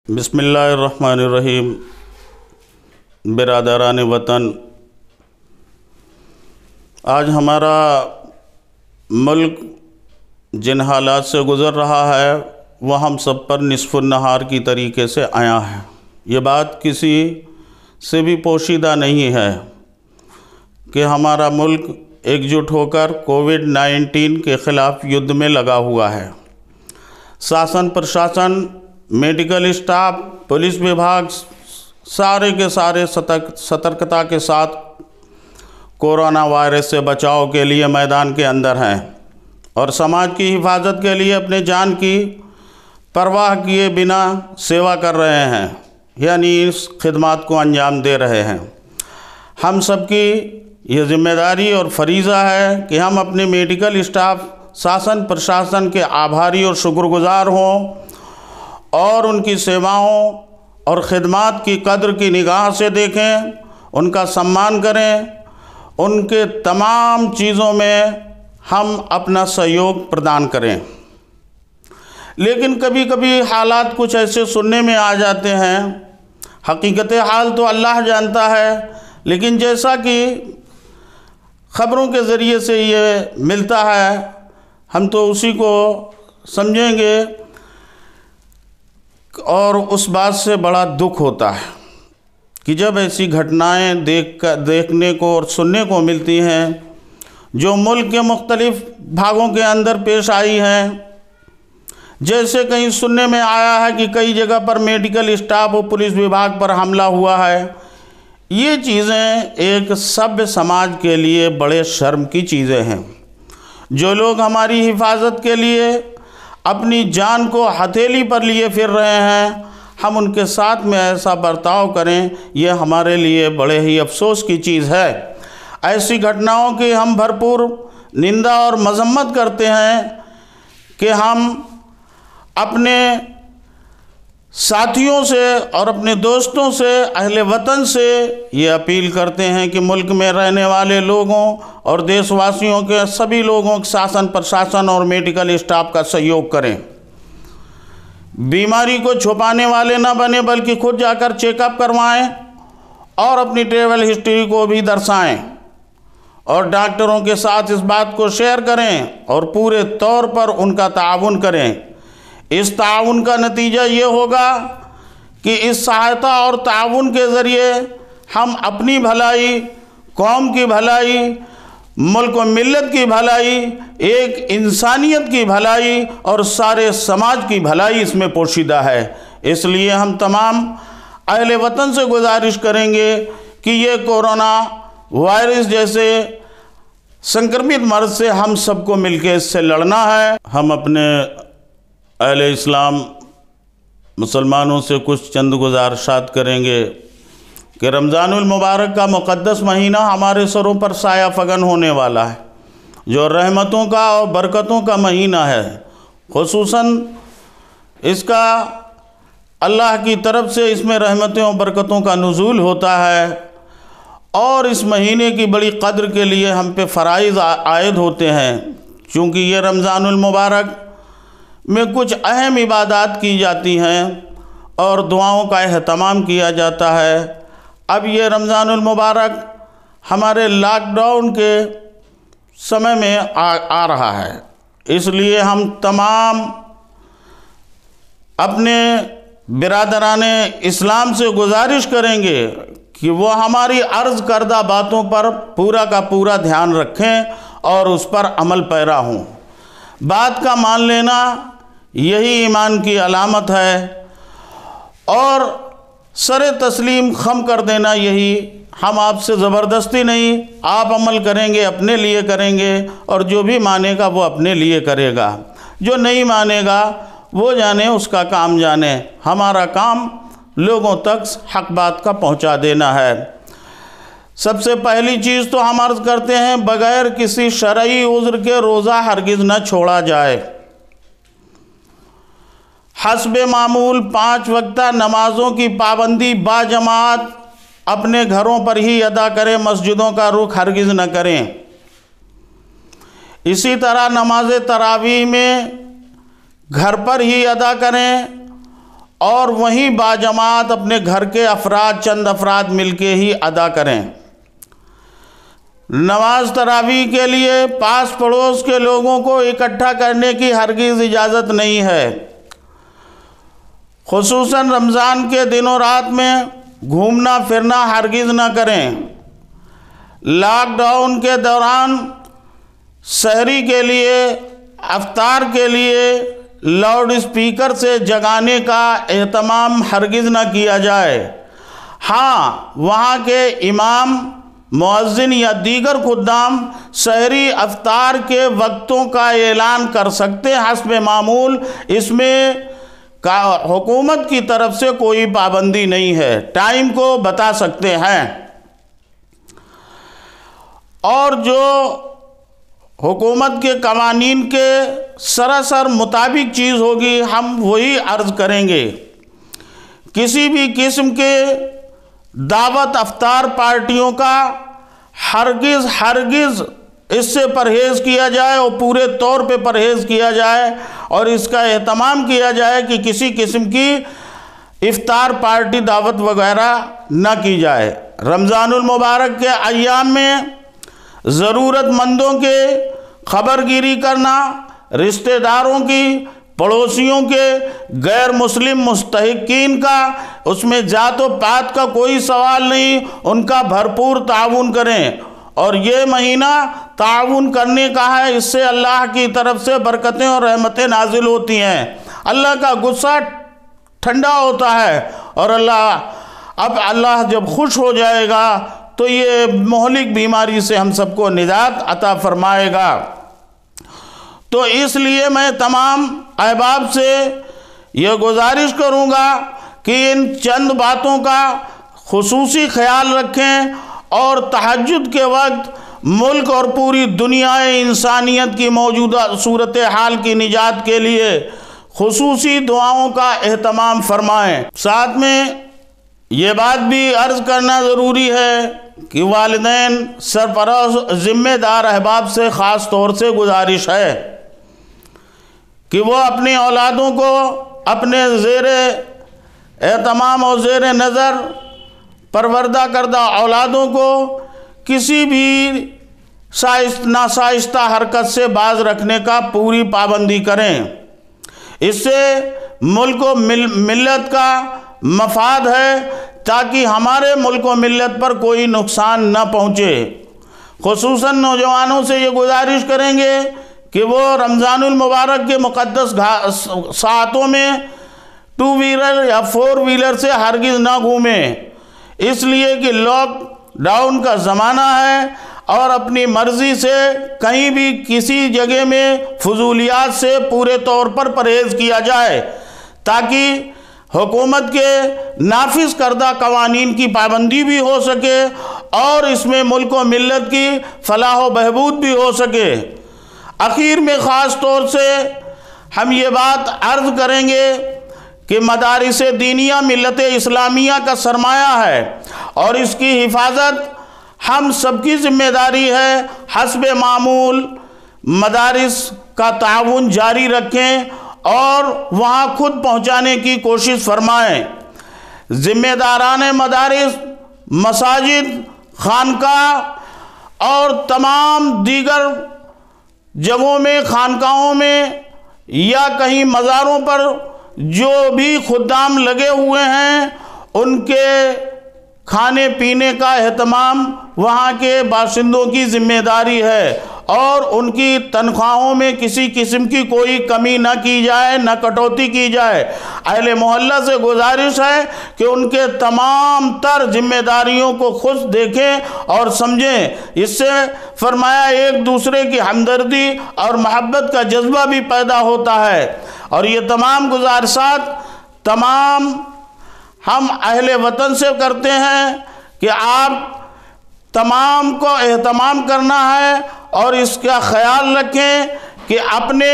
बिस्मिल्लाहिर्रहमानिर्रहीम। बिरादरान वतन, आज हमारा मुल्क जिन हालात से गुज़र रहा है वह हम सब पर निस्फ़ुन नहार की तरीके से आया है। ये बात किसी से भी पोशीदा नहीं है कि हमारा मुल्क एकजुट होकर कोविड-19 के ख़िलाफ़ युद्ध में लगा हुआ है। शासन प्रशासन, मेडिकल स्टाफ, पुलिस विभाग सारे के सारे सतर्कता के साथ कोरोना वायरस से बचाव के लिए मैदान के अंदर हैं और समाज की हिफाजत के लिए अपने जान की परवाह किए बिना सेवा कर रहे हैं, यानी इस खिदमत को अंजाम दे रहे हैं। हम सबकी ये जिम्मेदारी और फरीज़ा है कि हम अपने मेडिकल स्टाफ, शासन प्रशासन के आभारी और शुक्रगुज़ार हों और उनकी सेवाओं और ख़िदमत की कद्र की निगाह से देखें, उनका सम्मान करें, उनके तमाम चीज़ों में हम अपना सहयोग प्रदान करें। लेकिन कभी कभी हालात कुछ ऐसे सुनने में आ जाते हैं, हकीकत हाल तो अल्लाह जानता है, लेकिन जैसा कि ख़बरों के ज़रिए से ये मिलता है हम तो उसी को समझेंगे और उस बात से बड़ा दुख होता है कि जब ऐसी घटनाएं देखने को और सुनने को मिलती हैं जो मुल्क के मुख्तलिफ़ भागों के अंदर पेश आई हैं। जैसे कहीं सुनने में आया है कि कई जगह पर मेडिकल स्टाफ और पुलिस विभाग पर हमला हुआ है। ये चीज़ें एक सभ्य समाज के लिए बड़े शर्म की चीज़ें हैं। जो लोग हमारी हिफाजत के लिए अपनी जान को हथेली पर लिए फिर रहे हैं, हम उनके साथ में ऐसा बर्ताव करें, ये हमारे लिए बड़े ही अफसोस की चीज़ है। ऐसी घटनाओं की हम भरपूर निंदा और मजम्मत करते हैं कि हम अपने साथियों से और अपने दोस्तों से, अहले वतन से ये अपील करते हैं कि मुल्क में रहने वाले लोगों और देशवासियों के सभी लोगों के शासन प्रशासन और मेडिकल स्टाफ का सहयोग करें। बीमारी को छुपाने वाले ना बने, बल्कि खुद जाकर चेकअप करवाएं और अपनी ट्रैवल हिस्ट्री को भी दर्शाएं और डॉक्टरों के साथ इस बात को शेयर करें और पूरे तौर पर उनका ताउन करें। इस ताउन का नतीजा ये होगा कि इस सहायता और ताउन के ज़रिए हम अपनी भलाई, कौम की भलाई, मुल्क व मिल्लत की भलाई, एक इंसानियत की भलाई और सारे समाज की भलाई इसमें पोशीदा है। इसलिए हम तमाम अहले वतन से गुजारिश करेंगे कि ये कोरोना वायरस जैसे संक्रमित मर्ज़ से हम सबको मिलकर इससे लड़ना है। हम अपने अहले इस्लाम मुसलमानों से कुछ चंद गुजारिशात करेंगे कि रमज़ानुल मुबारक का मुक़द्दस महीना हमारे सरों पर साया फ़गन होने वाला है, जो रहमतों का और बरकतों का महीना है। खुसूसन इसका अल्लाह की तरफ से इसमें रहमतों और बरकतों का नुज़ूल होता है और इस महीने की बड़ी कद्र के लिए हम पे फ़राइज़ आयद होते हैं। चूँकि ये रमज़ानुल मुबारक में कुछ अहम इबादात की जाती हैं और दुआओं का एहतमाम किया जाता है। अब ये रमज़ानुल मुबारक हमारे लॉकडाउन के समय में आ रहा है, इसलिए हम तमाम अपने बिरादराने इस्लाम से गुजारिश करेंगे कि वो हमारी अर्ज़ करदा बातों पर पूरा का पूरा ध्यान रखें और उस पर अमल पैरा हों। बात का मान लेना यही ईमान की अलामत है और सरे तस्लीम खम कर देना यही। हम आपसे ज़बरदस्ती नहीं, आप अमल करेंगे अपने लिए करेंगे और जो भी मानेगा वो अपने लिए करेगा, जो नहीं मानेगा वो जाने उसका काम जाने। हमारा काम लोगों तक हक बात का पहुंचा देना है। सबसे पहली चीज़ तो हम अर्ज़ करते हैं, बग़ैर किसी शरई उज़्र के रोज़ा हरगिज़ न छोड़ा जाए। हस्बे मामूल 5 वक्ता नमाज़ों की पाबंदी बाजमात अपने घरों पर ही अदा करें, मस्जिदों का रुख हरगिज़ न करें। इसी तरह नमाज तरावी में घर पर ही अदा करें और वहीं बाजमात अपने घर के अफराद चंद अफराद मिलके ही अदा करें। नमाज तरावी के लिए पास पड़ोस के लोगों को इकट्ठा करने की हरगिज़ इजाज़त नहीं है। खुसूसन रमज़ान के दिनों रात में घूमना फिरना हरगिज़ ना करें। लॉकडाउन के दौरान सहरी के लिए, अफ्तार के लिए लाउड स्पीकर से जगाने का एहतमाम हरगिज़ ना किया जाए। हाँ, वहाँ के इमाम, मुअज्जिन या दीगर खुद्दाम सहरी अफ्तार के वक्तों का ऐलान कर सकते हैं हस्ब मामूल। इसमें का हुकूमत की तरफ से कोई पाबंदी नहीं है, टाइम को बता सकते हैं। और जो हुकूमत के कवानीन के सरासर मुताबिक चीज़ होगी हम वही अर्ज़ करेंगे। किसी भी किस्म के दावत अफ्तार पार्टियों का हरगिज़ इससे परहेज़ किया जाए और पूरे तौर पे परहेज़ किया जाए और इसका एहतमाम किया जाए कि किसी किस्म की इफ्तार पार्टी दावत वगैरह न की जाए। रमज़ानुल मुबारक के अय्याम में ज़रूरतमंदों के खबरगिरी करना, रिश्तेदारों की, पड़ोसियों के, गैर मुस्लिम मुस्तहिकीन का, उसमें जात व पात का कोई सवाल नहीं, उनका भरपूर ताउन करें। और ये महीना ताउन करने का है, इससे अल्लाह की तरफ से बरकतें और रहमतें नाजिल होती हैं। अल्लाह का गुस्सा ठंडा होता है और अल्लाह जब खुश हो जाएगा तो ये मोहलिक बीमारी से हम सबको निजात अता फरमाएगा। तो इसलिए मैं तमाम अहबाब से यह गुजारिश करूँगा कि इन चंद बातों का खुसूसी ख्याल रखें और तहज्जुद के वक्त मुल्क और पूरी दुनिया इंसानियत की मौजूदा सूरत हाल की निजात के लिए खुसूसी दुआओं का एहतमाम फरमाएँ। साथ में ये बात भी अर्ज़ करना ज़रूरी है कि वालिदैन सरपरस्त ज़िम्मेदार अहबाब से ख़ास तौर से गुजारिश है कि वो अपनी औलादों को अपने ज़ेरे एहतमाम और ज़ेरे नज़र परवरदा करदा औलादों को किसी भी नासाइस्ता हरकत से बाज रखने का पूरी पाबंदी करें। इससे मुल्क व मिल्लत का मफाद है ताकि हमारे मुल्क व मिल्लत पर कोई नुकसान न पहुँचे। खुसूसन नौजवानों से ये गुजारिश करेंगे कि वो रमज़ानुल मुबारक के मुक़द्दस सातों में 2 व्हीलर या 4 व्हीलर से हरगिज़ ना घूमें, इसलिए कि लॉकडाउन का ज़माना है और अपनी मर्ज़ी से कहीं भी किसी जगह में फजूलियात से पूरे तौर पर परहेज़ किया जाए ताकि हुकूमत के नाफिज करदा कवानीन की पाबंदी भी हो सके और इसमें मुल्क व मिल्लत की फलाह व बहबूद भी हो सके। आखिर में ख़ास तौर से हम ये बात अर्ज़ करेंगे कि मदारिस दीनिया मिल्लत इस्लामिया का सरमाया है और इसकी हिफाजत हम सबकी ज़िम्मेदारी है। हस्ब मामूल मदारिस का ताउन जारी रखें और वहाँ खुद पहुँचाने की कोशिश फरमाएँ। ज़िम्मेदारान मदारिस, मसाजिद, खानकाह और तमाम दीगर जगहों में, खानकाहों में या कहीं मज़ारों पर जो भी खुद्दाम लगे हुए हैं उनके खाने पीने का एहतमाम वहाँ के बाशिंदों की ज़िम्मेदारी है और उनकी तनख्वाहों में किसी किस्म की कोई कमी न की जाए, न कटौती की जाए। अहले मोहल्ला से गुजारिश है कि उनके तमाम तर जिम्मेदारियों को खुद देखें और समझें। इससे फरमाया एक दूसरे की हमदर्दी और मोहब्बत का जज्बा भी पैदा होता है। और ये तमाम गुजारिशात तमाम हम अहले वतन से करते हैं कि आप तमाम को एहतमाम करना है और इसका ख्याल रखें कि अपने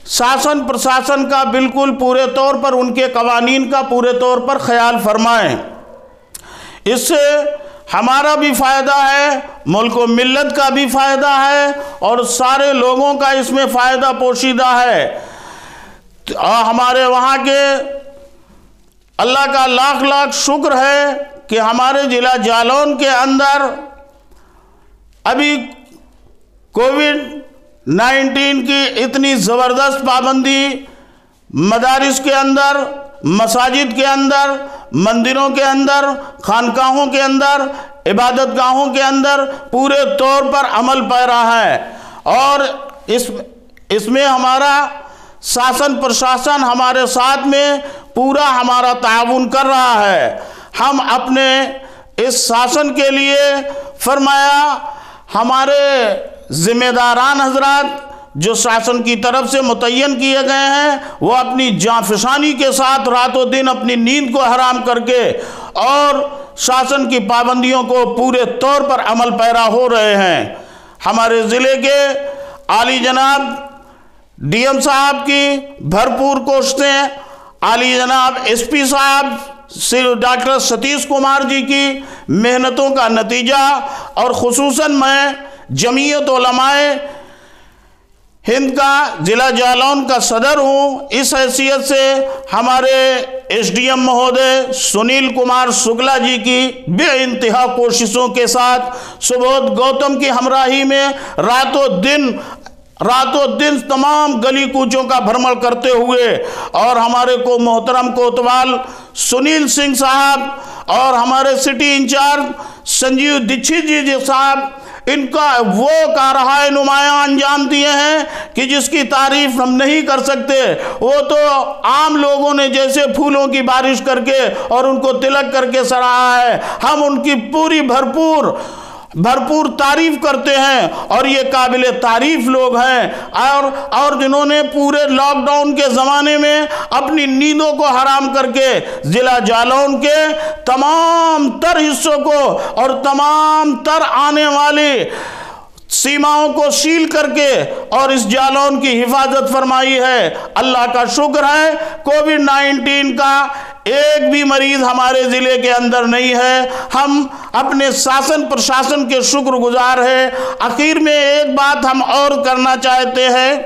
शासन प्रशासन का बिल्कुल पूरे तौर पर, उनके कवानीन का पूरे तौर पर ख्याल फरमाएं। इससे हमारा भी फ़ायदा है, मुल्क व मिल्लत का भी फ़ायदा है और सारे लोगों का इसमें फ़ायदा पोशीदा है। हमारे वहाँ के अल्लाह का लाख लाख शुक्र है कि हमारे ज़िला जालौन के अंदर अभी कोविड-19 की इतनी ज़बरदस्त पाबंदी मदारिस के अंदर, मसाजिद के अंदर, मंदिरों के अंदर, खानकाहों के अंदर, इबादत गाहों के अंदर पूरे तौर पर अमल पा रहा है। और इसमें हमारा शासन प्रशासन हमारे साथ में पूरा हमारा ताउन कर रहा है। हम अपने इस शासन के लिए फरमाया, हमारे ज़िम्मेदारान हजरात जो शासन की तरफ से मुतय्यन किए गए हैं वो अपनी जाँफशानी के साथ रातों दिन अपनी नींद को हराम करके और शासन की पाबंदियों को पूरे तौर पर अमल पैरा हो रहे हैं। हमारे ज़िले के आली जनाब डीएम साहब की भरपूर कोशिशें, आली जनाब एसपी साहब श्री डॉक्टर सतीश कुमार जी की मेहनतों का नतीजा, और ख़ुसूसन मैं जमीयत उलमाए हिंद का ज़िला जालौन का सदर हूँ। इस हैसियत से हमारे एसडीएम महोदय सुनील कुमार शुक्ला जी की बेइंतहा कोशिशों के साथ सुबोध गौतम की हमराही में रातों दिन तमाम गली कूचों का भ्रमण करते हुए, और हमारे को मोहतरम कोतवाल सुनील सिंह साहब और हमारे सिटी इंचार्ज संजीव दीक्षित जी साहब, इनका वो कारहाय नुमायां अंजाम दिए हैं कि जिसकी तारीफ हम नहीं कर सकते। वो तो आम लोगों ने जैसे फूलों की बारिश करके और उनको तिलक करके सराहा है, हम उनकी पूरी भरपूर तारीफ करते हैं। और ये काबिल तारीफ लोग हैं और जिन्होंने पूरे लॉकडाउन के ज़माने में अपनी नींदों को हराम करके ज़िला जालौन के तमाम तर हिस्सों को और तमाम तर आने वाली सीमाओं को सील करके और इस जालौन की हिफाजत फरमाई है। अल्लाह का शुक्र है कोविड-19 का एक भी मरीज हमारे ज़िले के अंदर नहीं है। हम अपने शासन प्रशासन के शुक्रगुजार हैं। आखिर में एक बात हम और करना चाहते हैं,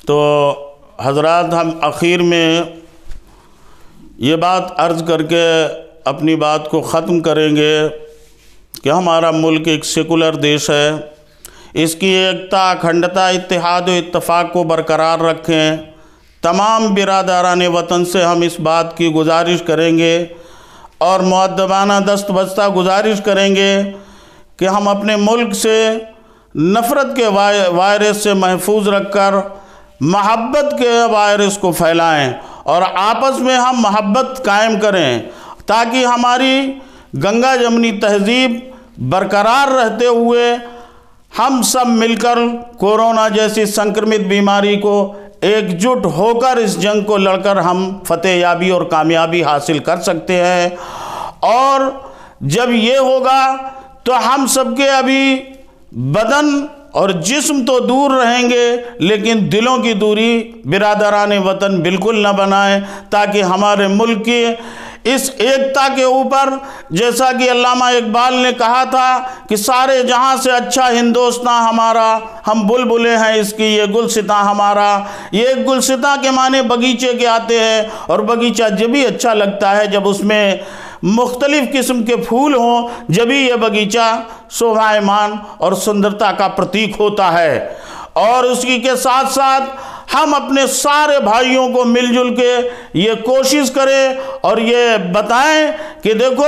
तो हजरात हम आखिर में ये बात अर्ज करके अपनी बात को ख़त्म करेंगे कि हमारा मुल्क एक सेकुलर देश है। इसकी एकता, अखंडता, इत्तेहाद और इत्तफ़ाक़ को बरकरार रखें। तमाम बिरादरान वतन से हम इस बात की गुजारिश करेंगे और मुअद्दबाना दस्त बस्ता गुजारिश करेंगे कि हम अपने मुल्क से नफ़रत के वायरस से महफूज रखकर मोहब्बत के वायरस को फैलाएं और आपस में हम मोहब्बत कायम करें, ताकि हमारी गंगा जमनी तहज़ीब बरकरार रहते हुए हम सब मिलकर कोरोना जैसी संक्रमित बीमारी को एकजुट होकर इस जंग को लड़कर हम फतेह याबी और कामयाबी हासिल कर सकते हैं। और जब ये होगा तो हम सबके अभी बदन और जिस्म तो दूर रहेंगे, लेकिन दिलों की दूरी बिरादरान वतन बिल्कुल न बनाएं, ताकि हमारे मुल्क की इस एकता के ऊपर, जैसा कि अल्लामा इकबाल ने कहा था कि सारे जहां से अच्छा हिंदुस्तान हमारा, हम बुलबुले हैं इसकी ये गुलसिता हमारा। ये गुलसिता के माने बगीचे के आते हैं, और बगीचा जब भी अच्छा लगता है जब उसमें मुख्तलिफ़ किस्म के फूल हों, जब भी ये बगीचा शोभायमान और सुंदरता का प्रतीक होता है। और उसी के साथ साथ हम अपने सारे भाइयों को मिलजुल के ये कोशिश करें और ये बताएं कि देखो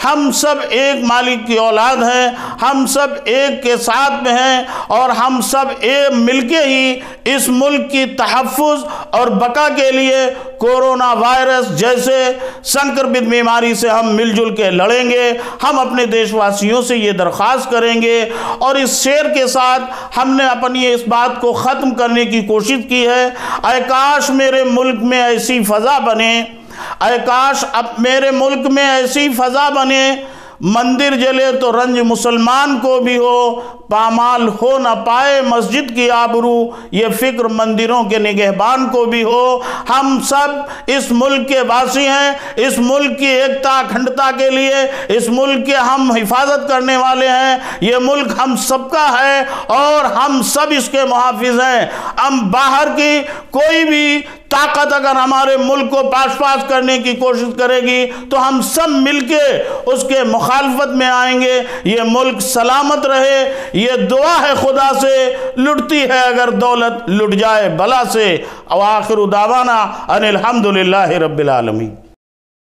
हम सब एक मालिक की औलाद हैं, हम सब एक के साथ में हैं, और हम सब एक मिलके ही इस मुल्क की तहफ़्फ़ुज़ और बका के लिए कोरोना वायरस जैसे संक्रमित बीमारी से हम मिलजुल के लड़ेंगे। हम अपने देशवासियों से ये दरख्वास्त करेंगे और इस शेर के साथ हमने अपनी इस बात को ख़त्म करने की कोशिश की है। ऐ काश मेरे मुल्क में ऐसी फ़ज़ा बने, ऐ काश अब मेरे मुल्क में ऐसी फ़ज़ा बने, मंदिर जले तो रंज मुसलमान को भी हो, पामाल हो न पाए मस्जिद की आबरू, ये फिक्र मंदिरों के निगहबान को भी हो। हम सब इस मुल्क के वासी हैं, इस मुल्क की एकता अखंडता के लिए इस मुल्क के हम हिफाजत करने वाले हैं। ये मुल्क हम सबका है और हम सब इसके मुहाफिज हैं। हम बाहर की कोई भी ताकत अगर हमारे मुल्क को पास करने की कोशिश करेगी तो हम सब मिलके उसके मुखालफत में आएंगे। ये मुल्क सलामत रहे, ये दुआ है खुदा से। लुटती है अगर दौलत, लुट जाए भला से। और आखिर दावाना अनिल हम्दुलिल्लाहि रब्बिल आलमीन।